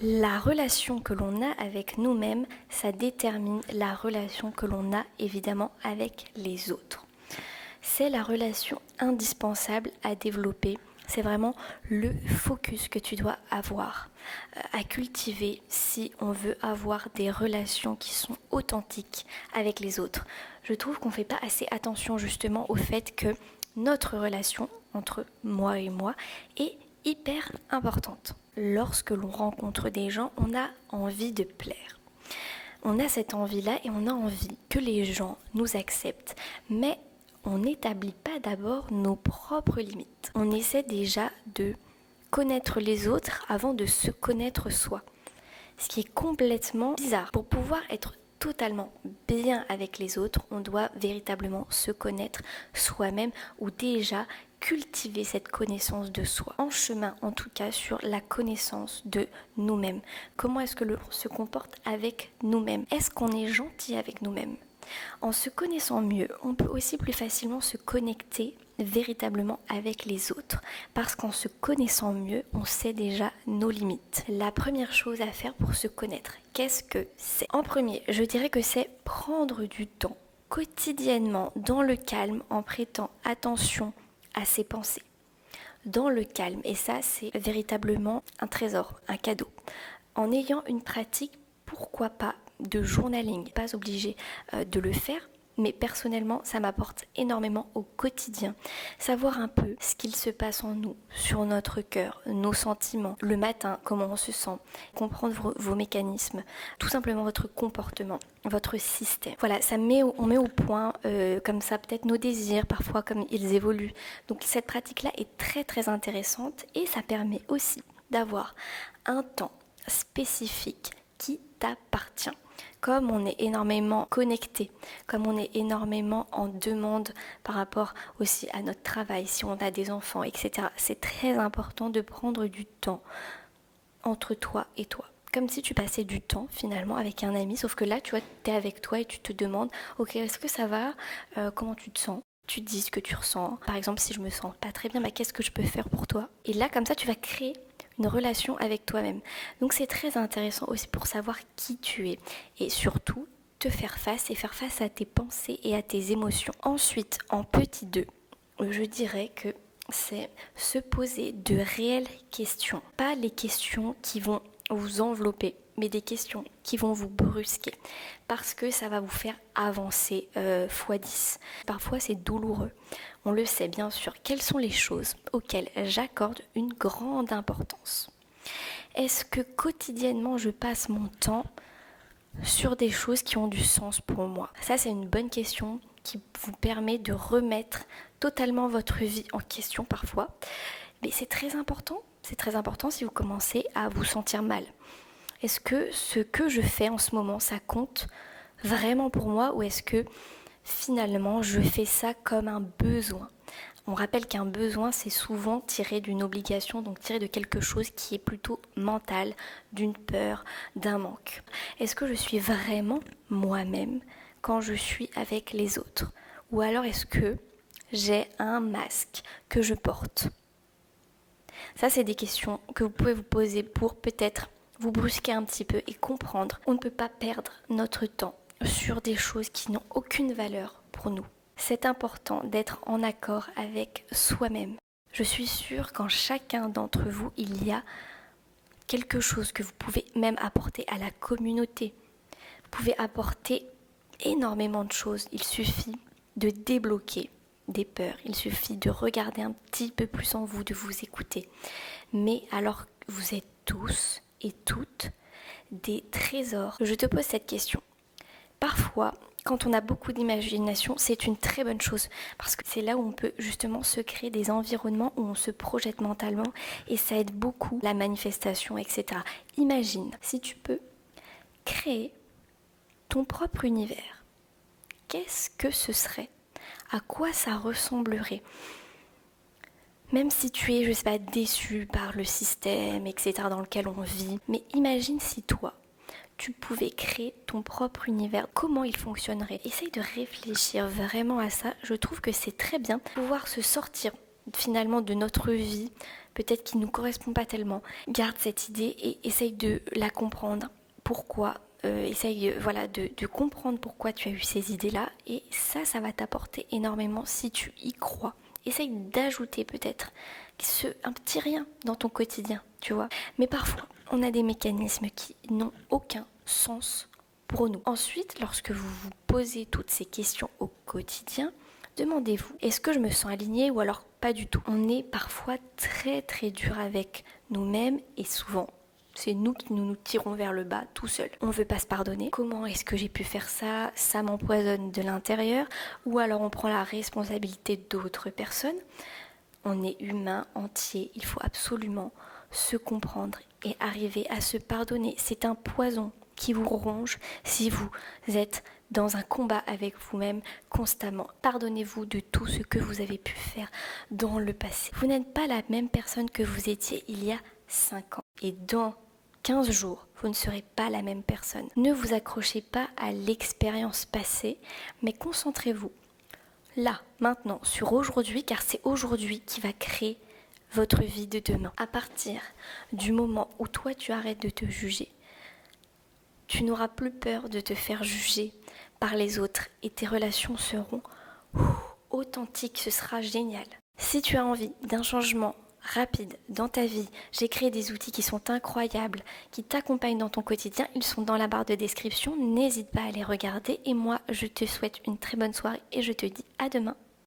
La relation que l'on a avec nous-mêmes, ça détermine la relation que l'on a évidemment avec les autres. C'est la relation indispensable à développer. C'est vraiment le focus que tu dois avoir à cultiver si on veut avoir des relations qui sont authentiques avec les autres. Je trouve qu'on ne fait pas assez attention justement au fait que notre relation entre moi et moi est hyper importante. Lorsque l'on rencontre des gens, on a envie de plaire. On a cette envie-là et on a envie que les gens nous acceptent. Mais on n'établit pas d'abord nos propres limites. On essaie déjà de connaître les autres avant de se connaître soi. Ce qui est complètement bizarre. Pour pouvoir être totalement bien avec les autres, on doit véritablement se connaître soi-même ou déjà cultiver cette connaissance de soi. En chemin, en tout cas, sur la connaissance de nous-mêmes. Comment est-ce que l'on se comporte avec nous-mêmes? Est-ce qu'on est gentil avec nous-mêmes? En se connaissant mieux, on peut aussi plus facilement se connecter véritablement avec les autres parce qu'en se connaissant mieux, on sait déjà nos limites. La première chose à faire pour se connaître, qu'est-ce que c'est? En premier, je dirais que c'est prendre du temps quotidiennement dans le calme en prêtant attention à ses pensées. Dans le calme, et ça c'est véritablement un trésor, un cadeau. En ayant une pratique, pourquoi pas, de journaling, pas obligé de le faire, mais personnellement ça m'apporte énormément au quotidien. Savoir un peu ce qu'il se passe en nous, sur notre cœur, nos sentiments, le matin, comment on se sent, comprendre vos mécanismes, tout simplement votre comportement, votre système. Voilà, on met au point comme ça peut-être nos désirs, parfois comme ils évoluent. Donc cette pratique-là est très très intéressante et ça permet aussi d'avoir un temps spécifique qui t'appartient. Comme on est énormément connecté, comme on est énormément en demande par rapport aussi à notre travail, si on a des enfants, etc. C'est très important de prendre du temps entre toi et toi. Comme si tu passais du temps finalement avec un ami, sauf que là tu vois, t'es avec toi et tu te demandes, ok, est-ce que ça va, comment tu te sens? Tu te dis ce que tu ressens. Par exemple, si je me sens pas très bien, qu'est-ce que je peux faire pour toi? Et là, comme ça, tu vas créer une relation avec toi-même. Donc c'est très intéressant aussi pour savoir qui tu es et surtout te faire face et faire face à tes pensées et à tes émotions. Ensuite, en petit 2, je dirais que c'est se poser de réelles questions. Pas les questions qui vont vous envelopper, mais des questions qui vont vous brusquer parce que ça va vous faire avancer x10. Parfois c'est douloureux, on le sait bien sûr. Quelles sont les choses auxquelles j'accorde une grande importance? Est-ce que quotidiennement je passe mon temps sur des choses qui ont du sens pour moi? Ça c'est une bonne question qui vous permet de remettre totalement votre vie en question parfois. Mais c'est très important si vous commencez à vous sentir mal. Est-ce que ce que je fais en ce moment, ça compte vraiment pour moi ou est-ce que finalement je fais ça comme un besoin? On rappelle qu'un besoin, c'est souvent tiré d'une obligation, donc tiré de quelque chose qui est plutôt mental, d'une peur, d'un manque. Est-ce que je suis vraiment moi-même quand je suis avec les autres? Ou alors est-ce que j'ai un masque que je porte? Ça, c'est des questions que vous pouvez vous poser pour peut-être vous brusquer un petit peu et comprendre. On ne peut pas perdre notre temps sur des choses qui n'ont aucune valeur pour nous. C'est important d'être en accord avec soi-même. Je suis sûre qu'en chacun d'entre vous, il y a quelque chose que vous pouvez même apporter à la communauté. Vous pouvez apporter énormément de choses. Il suffit de débloquer des peurs. Il suffit de regarder un petit peu plus en vous, de vous écouter. Mais alors, vous êtes tous et toutes des trésors. Je te pose cette question. Parfois, quand on a beaucoup d'imagination, c'est une très bonne chose parce que c'est là où on peut justement se créer des environnements où on se projette mentalement et ça aide beaucoup la manifestation, etc. Imagine si tu peux créer ton propre univers. Qu'est-ce que ce serait? À quoi ça ressemblerait? Même si tu es, je sais pas, déçu par le système, etc. dans lequel on vit, mais imagine si toi, tu pouvais créer ton propre univers, comment il fonctionnerait? Essaye de réfléchir vraiment à ça. Je trouve que c'est très bien de pouvoir se sortir finalement de notre vie peut-être qui ne nous correspond pas tellement. Garde cette idée et essaye de la comprendre. Pourquoi essaye de comprendre pourquoi tu as eu ces idées-là et ça va t'apporter énormément si tu y crois. Essaye d'ajouter peut-être un petit rien dans ton quotidien, tu vois. Mais parfois, on a des mécanismes qui n'ont aucun sens pour nous. Ensuite, lorsque vous vous posez toutes ces questions au quotidien, demandez-vous, est-ce que je me sens alignée ou alors pas du tout? On est parfois très très dur avec nous-mêmes et souvent, c'est nous qui nous tirons vers le bas tout seul. On ne veut pas se pardonner. Comment est-ce que j'ai pu faire ça? Ça m'empoisonne de l'intérieur. Ou alors on prend la responsabilité d'autres personnes. On est humain, entier. Il faut absolument se comprendre et arriver à se pardonner. C'est un poison qui vous ronge si vous êtes dans un combat avec vous-même constamment. Pardonnez-vous de tout ce que vous avez pu faire dans le passé. Vous n'êtes pas la même personne que vous étiez il y a 5 ans. Et dans 15 jours, vous ne serez pas la même personne. Ne vous accrochez pas à l'expérience passée, mais concentrez-vous là, maintenant, sur aujourd'hui, car c'est aujourd'hui qui va créer votre vie de demain. À partir du moment où toi tu arrêtes de te juger, tu n'auras plus peur de te faire juger par les autres et tes relations seront authentiques, ce sera génial. Si tu as envie d'un changement rapide dans ta vie, j'ai créé des outils qui sont incroyables, qui t'accompagnent dans ton quotidien, ils sont dans la barre de description, n'hésite pas à les regarder et moi je te souhaite une très bonne soirée et je te dis à demain.